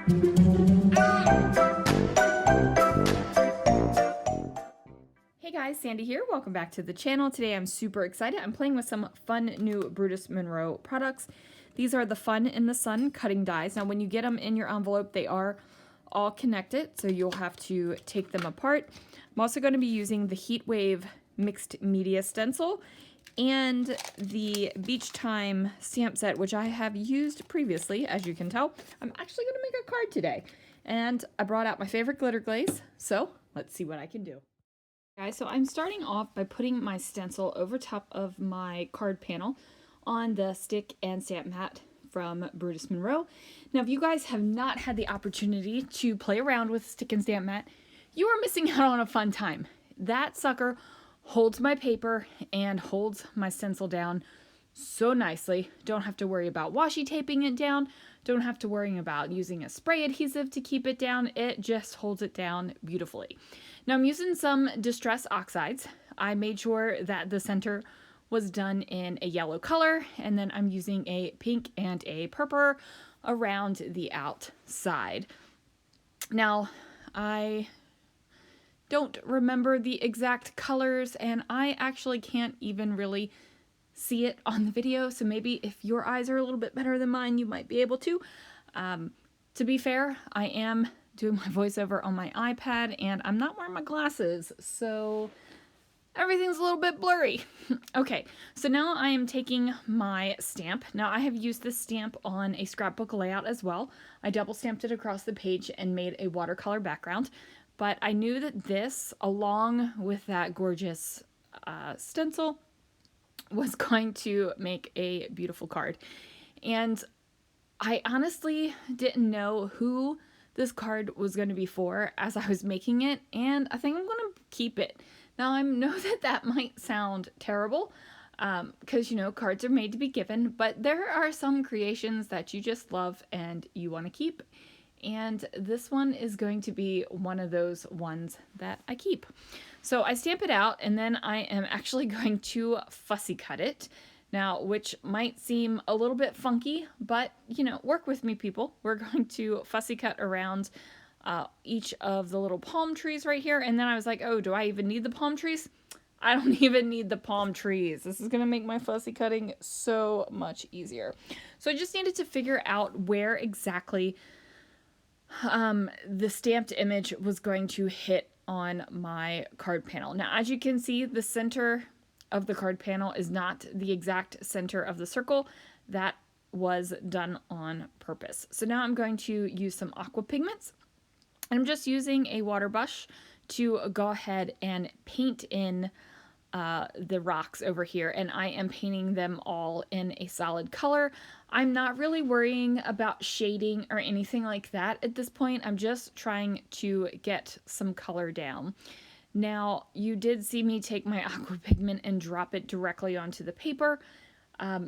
Hey guys, Sandy here. Welcome back to the channel. Today I'm super excited. I'm playing with some fun new Brutus Monroe products. These are the Fun in the Sun cutting dies. Now when you get them in your envelope, they are all connected, so you'll have to take them apart. I'm also going to be using the Heatwave mixed media stencil and the Beach Time stamp set, which I have used previously, as you can tell. I'm actually going to make a card today. And I brought out my favorite glitter glaze, so let's see what I can do. Guys, so I'm starting off by putting my stencil over top of my card panel on the stick and stamp mat from Brutus Monroe. Now, if you guys have not had the opportunity to play around with stick and stamp mat, you are missing out on a fun time. That sucker holds my paper and holds my stencil down so nicely. Don't have to worry about washi taping it down. Don't have to worry about using a spray adhesive to keep it down. It just holds it down beautifully. Now I'm using some Distress Oxides. I made sure that the center was done in a yellow color, and then I'm using a pink and a purple around the outside. Now, I don't remember the exact colors, and I actually can't even really see it on the video, so maybe if your eyes are a little bit better than mine, you might be able to. To be fair, I am doing my voiceover on my iPad, and I'm not wearing my glasses, so everything's a little bit blurry. Okay, so now I am taking my stamp. Now I have used this stamp on a scrapbook layout as well. I double stamped it across the page and made a watercolor background, but I knew that this, along with that gorgeous stencil, was going to make a beautiful card. And I honestly didn't know who this card was going to be for as I was making it, and I think I'm going to keep it. Now I know that that might sound terrible because, you know, cards are made to be given, but there are some creations that you just love and you want to keep, and this one is going to be one of those ones that I keep. So I stamp it out, and then I am actually going to fussy cut it. Now, which might seem a little bit funky, but, you know, work with me, people. We're going to fussy cut around each of the little palm trees right here. And then I was like, oh, do I even need the palm trees? I don't even need the palm trees. This is going to make my fussy cutting so much easier. So I just needed to figure out where exactly the stamped image was going to hit on my card panel. Now, as you can see, the center of the card panel is not the exact center of the circle. That was done on purpose. So now I'm going to use some Aqua Pigments. I'm just using a water brush to go ahead and paint in the rocks over here, and I am painting them all in a solid color. I'm not really worrying about shading or anything like that at this point. I'm just trying to get some color down. Now, you did see me take my aqua pigment and drop it directly onto the paper.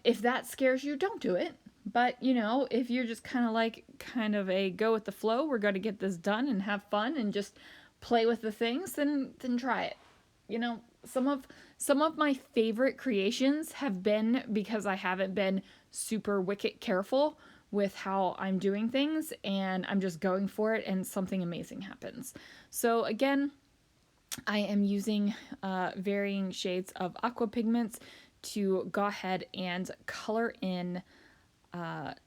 If that scares you, don't do it. But, you know, if you're just kind of a go with the flow, we're going to get this done and have fun and just play with the things, then try it. You know, some of my favorite creations have been because I haven't been super wicked careful with how I'm doing things, and I'm just going for it, and something amazing happens. So again, I am using varying shades of aqua pigments to go ahead and color in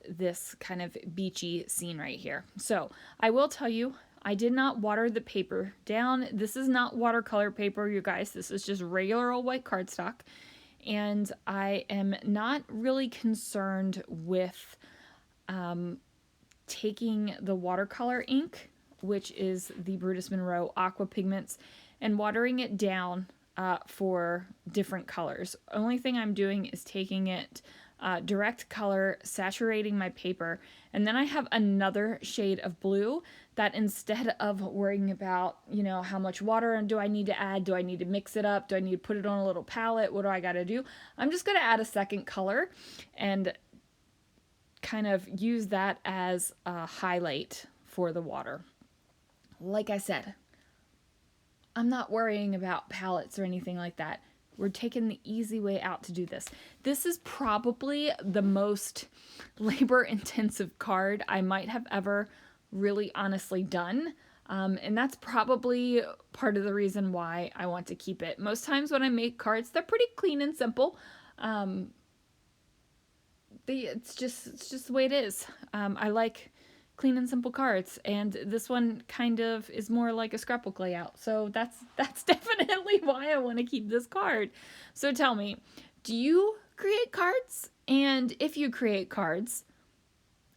this kind of beachy scene right here. So I will tell you, I did not water the paper down. This is not watercolor paper, you guys. This is just regular old white cardstock. And I am not really concerned with taking the watercolor ink, which is the Brutus Monroe Aqua Pigments, and watering it down for different colors. Only thing I'm doing is taking it direct color, saturating my paper, and then I have another shade of blue that instead of worrying about, you know, how much water do I need to add, do I need to mix it up, do I need to put it on a little palette, what do I got to do, I'm just going to add a second color and kind of use that as a highlight for the water. Like I said, I'm not worrying about palettes or anything like that. We're taking the easy way out to do this. This is probably the most labor-intensive card I might have ever really honestly done. And that's probably part of the reason why I want to keep it. Most times when I make cards, they're pretty clean and simple. It's just the way it is. I like clean and simple cards, and this one kind of is more like a scrapbook layout. So that's definitely why I want to keep this card. So tell me, do you create cards? And if you create cards,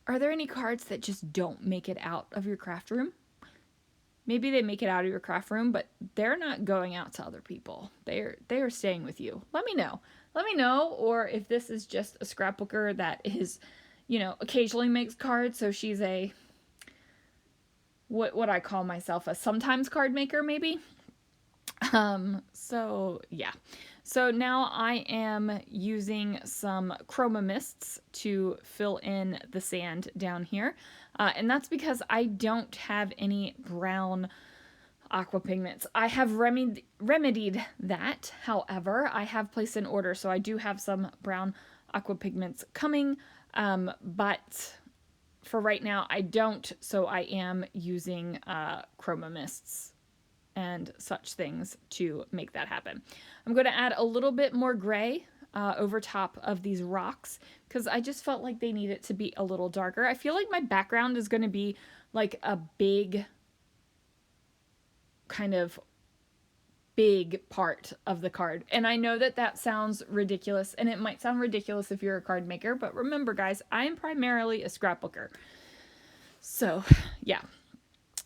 are there any cards that just don't make it out of your craft room? Maybe they make it out of your craft room, but they're not going out to other people. They're staying with you. Let me know. Let me know, or if this is just a scrapbooker that is, occasionally makes cards, so she's a, what I call myself, a sometimes card maker, maybe. So yeah. So now I am using some Chroma Mists to fill in the sand down here. And that's because I don't have any brown Aqua Pigments. I have remedied that. However, I have placed an order, so I do have some brown Aqua Pigments coming. But for right now, I don't. So I am using Chroma Mists and such things to make that happen. I'm going to add a little bit more gray over top of these rocks because I just felt like they need it to be a little darker. I feel like my background is going to be like a big part of the card. And I know that that sounds ridiculous, and it might sound ridiculous if you're a card maker, but remember guys, I am primarily a scrapbooker. So yeah.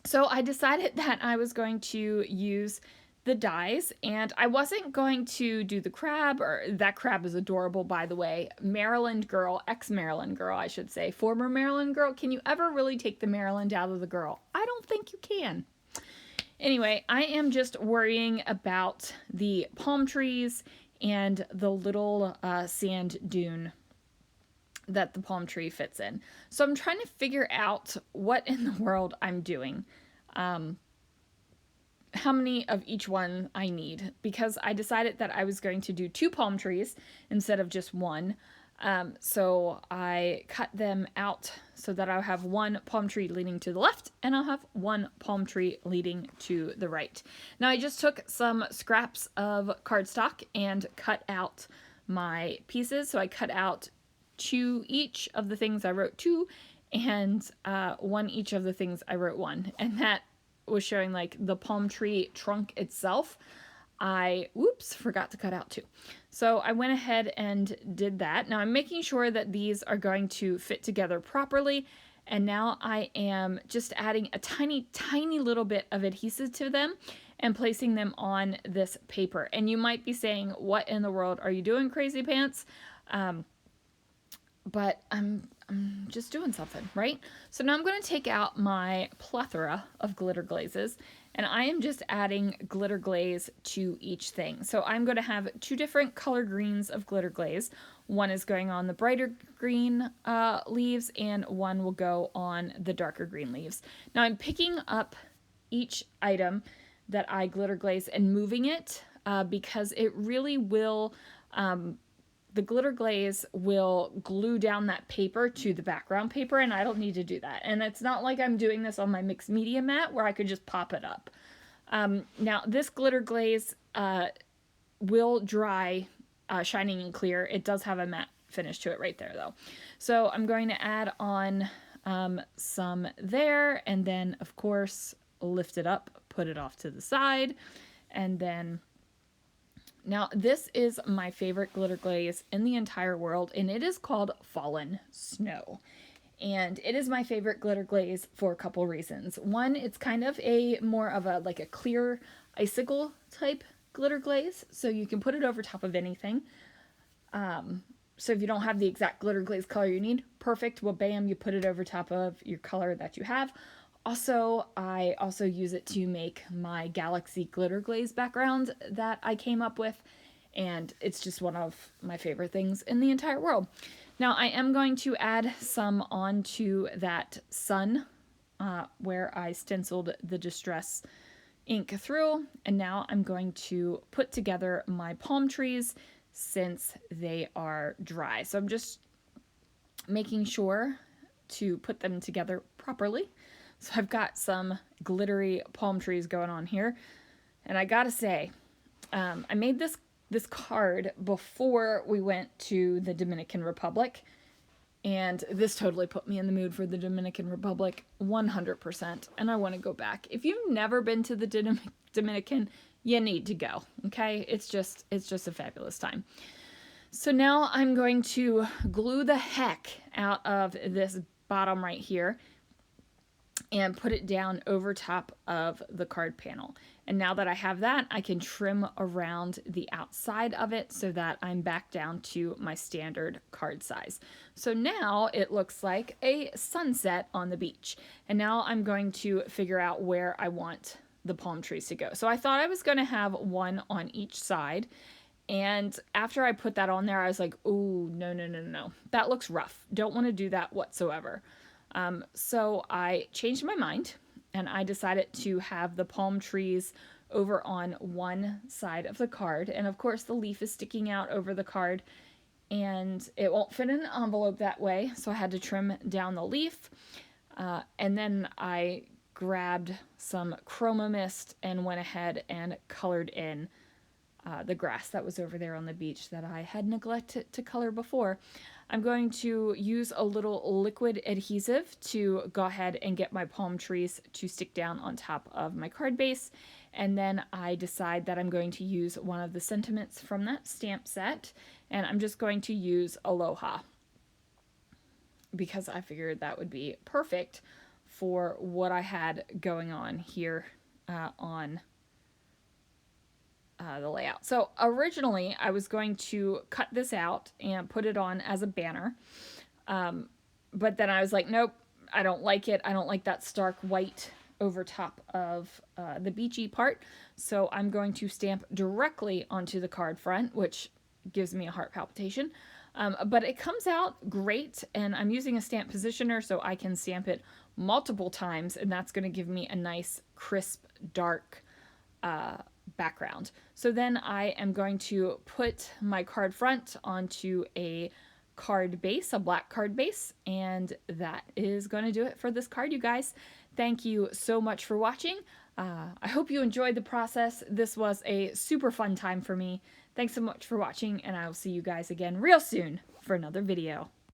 So I decided that I was going to use the dies, and I wasn't going to do the crab, or that crab is adorable, by the way. Maryland girl, ex-Maryland girl, I should say. Former Maryland girl. Can you ever really take the Maryland out of the girl? I don't think you can. Anyway, I am just worrying about the palm trees and the little sand dune that the palm tree fits in. So I'm trying to figure out what in the world I'm doing. How many of each one I need, because I decided that I was going to do 2 palm trees instead of just 1. So I cut them out so that I'll have 1 palm tree leading to the left and I'll have 1 palm tree leading to the right. Now I just took some scraps of cardstock and cut out my pieces. So I cut out 2 each of the things I wrote 2 and 1 each of the things I wrote 1. And that was showing like the palm tree trunk itself. I forgot to cut out 2. So I went ahead and did that. Now I'm making sure that these are going to fit together properly. And now I am just adding a tiny, tiny little bit of adhesive to them and placing them on this paper. And you might be saying, what in the world are you doing, Crazy Pants? But I'm just doing something, right? So now I'm going to take out my plethora of glitter glazes, and I am just adding glitter glaze to each thing. So I'm going to have 2 different color greens of glitter glaze. One is going on the brighter green leaves, and one will go on the darker green leaves. Now I'm picking up each item that I glitter glaze and moving it because it really will... the glitter glaze will glue down that paper to the background paper, and I don't need to do that. And it's not like I'm doing this on my mixed media mat where I could just pop it up. Now, this glitter glaze will dry shining and clear. It does have a matte finish to it right there, though. So I'm going to add on some there, and then, of course, lift it up, put it off to the side, and then... Now, this is my favorite glitter glaze in the entire world, and it is called Fallen Snow. And it is my favorite glitter glaze for a couple reasons. One, it's kind of more of a clear icicle type glitter glaze, so you can put it over top of anything. So if you don't have the exact glitter glaze color you need, perfect. Well, bam, you put it over top of your color that you have. Also, I also use it to make my Galaxy glitter glaze background that I came up with, and it's just one of my favorite things in the entire world. Now, I am going to add some onto that sun where I stenciled the Distress ink through, and now I'm going to put together my palm trees since they are dry. So I'm just making sure to put them together properly So I've got some glittery palm trees going on here. And I gotta say, I made this card before we went to the Dominican Republic. And this totally put me in the mood for the Dominican Republic 100%. And I want to go back. If you've never been to the Dominican, you need to go. Okay? It's just a fabulous time. So now I'm going to glue the heck out of this bottom right here and put it down over top of the card panel. And now that I have that, I can trim around the outside of it so that I'm back down to my standard card size. So now it looks like a sunset on the beach. And now I'm going to figure out where I want the palm trees to go. So I thought I was going to have one on each side. And after I put that on there, I was like, oh, no. That looks rough. Don't want to do that whatsoever. So I changed my mind and I decided to have the palm trees over on one side of the card. And of course the leaf is sticking out over the card and it won't fit in an envelope that way. So I had to trim down the leaf. And then I grabbed some Chroma Mist and went ahead and colored in the grass that was over there on the beach that I had neglected to color before. I'm going to use a little liquid adhesive to go ahead and get my palm trees to stick down on top of my card base. And then I decide that I'm going to use one of the sentiments from that stamp set. And I'm just going to use Aloha because I figured that would be perfect for what I had going on here on the layout. So originally I was going to cut this out and put it on as a banner. But then I was like, nope, I don't like it. I don't like that stark white over top of the beachy part. So I'm going to stamp directly onto the card front, which gives me a heart palpitation. But it comes out great, and I'm using a stamp positioner so I can stamp it multiple times, and that's going to give me a nice, crisp, dark background. So then I am going to put my card front onto a card base, a black card base, and that is going to do it for this card, you guys. Thank you so much for watching. I hope you enjoyed the process. This was a super fun time for me. Thanks so much for watching, and I will see you guys again real soon for another video.